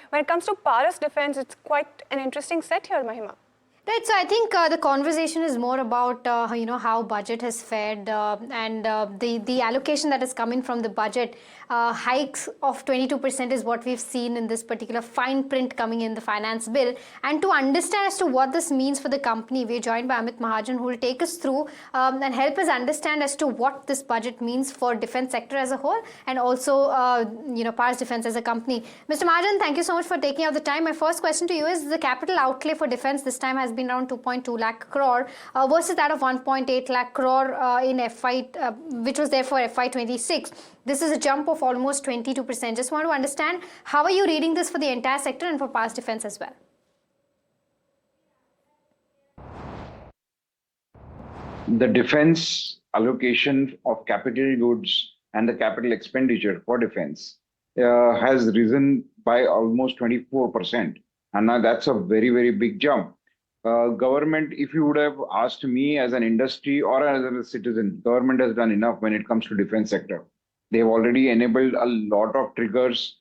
when it comes to Paras defense, it's quite an interesting set here, Mahima. Right, so I think the conversation is more about how budget has fared and the allocation that is coming from the budget. Hikes of 22% is what we've seen in this particular fine print coming in the finance bill. And to understand as to what this means for the company, we're joined by Amit Mahajan, who will take us through and help us understand as to what this budget means for defense sector as a whole, and also Paras Defense as a company. Mr. Mahajan, thank you so much for taking out the time. My first question to you is, the capital outlay for defense this time has been around 2.2 lakh crore versus that of 1.8 lakh crore in which was there for FY26. This is a jump of almost 22%. Just want to understand, how are you reading this for the entire sector and for Paras Defense as well? The defense allocation of capital goods and the capital expenditure for defense has risen by almost 24%. And now that's a very, very big jump. Government, if you would have asked me as an industry or as a citizen, government has done enough when it comes to defense sector. They've already enabled a lot of triggers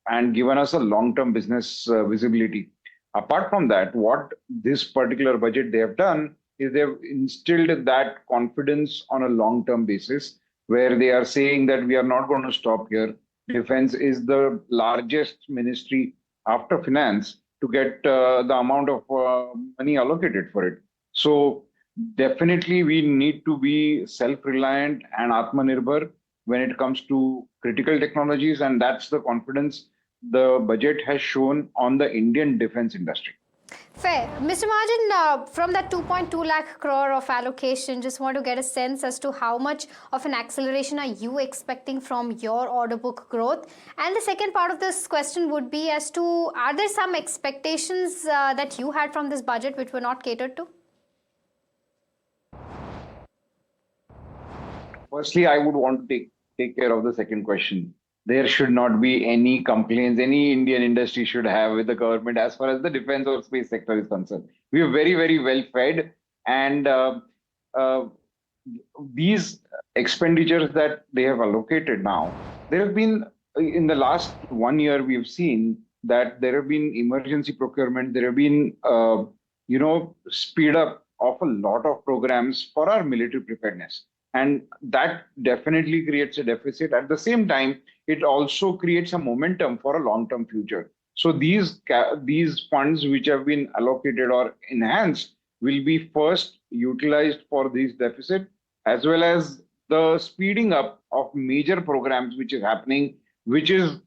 and given us a long-term business visibility. Apart from that, what this particular budget they have done is they've instilled that confidence on a long-term basis, where they are saying that we are not going to stop here. Defense is the largest ministry after finance to get the amount of money allocated for it. So definitely we need to be self-reliant and Atmanirbhar when it comes to critical technologies, and that's the confidence the budget has shown on the Indian defense industry. Fair. Mr. Mahajan, from that 2.2 lakh crore of allocation, just want to get a sense as to how much of an acceleration are you expecting from your order book growth? And the second part of this question would be as to, are there some expectations that you had from this budget which were not catered to? Firstly, I would want to take care of the second question. There should not be any complaints any Indian industry should have with the government as far as the defense or space sector is concerned. We are very, very well fed, and these expenditures that they have allocated now, there have been, in the last 1 year, we've seen that there have been emergency procurement, there have been, speed up of a lot of programs for our military preparedness. And that definitely creates a deficit. At the same time, it also creates a momentum for a long-term future. So these funds which have been allocated or enhanced will be first utilized for this deficit, as well as the speeding up of major programs which is happening, which is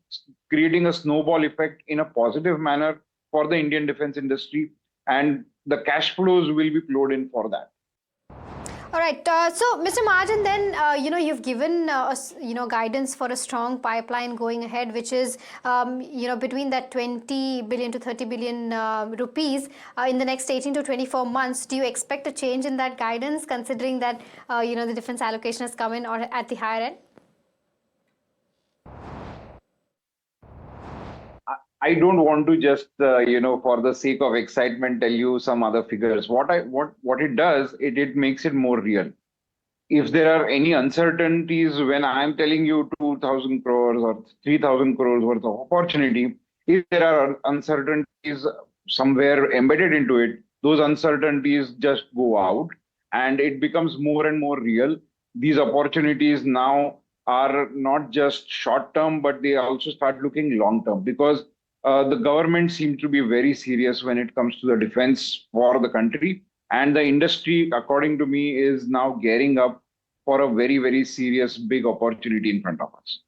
creating a snowball effect in a positive manner for the Indian defense industry. And the cash flows will be flowed in for that. All right. So, Mr. Mahajan, then, you've given us, guidance for a strong pipeline going ahead, which is, between that 20 billion to 30 billion rupees in the next 18 to 24 months. Do you expect a change in that guidance, considering that, the defense allocation has come in or at the higher end? I don't want to just, for the sake of excitement, tell you some other figures. What it does, it makes it more real. If there are any uncertainties when I'm telling you 2,000 crores or 3,000 crores worth of opportunity, if there are uncertainties somewhere embedded into it, those uncertainties just go out and it becomes more and more real. These opportunities now are not just short term, but they also start looking long term, because the government seems to be very serious when it comes to the defense for the country. And the industry, according to me, is now gearing up for a very, very serious, big opportunity in front of us.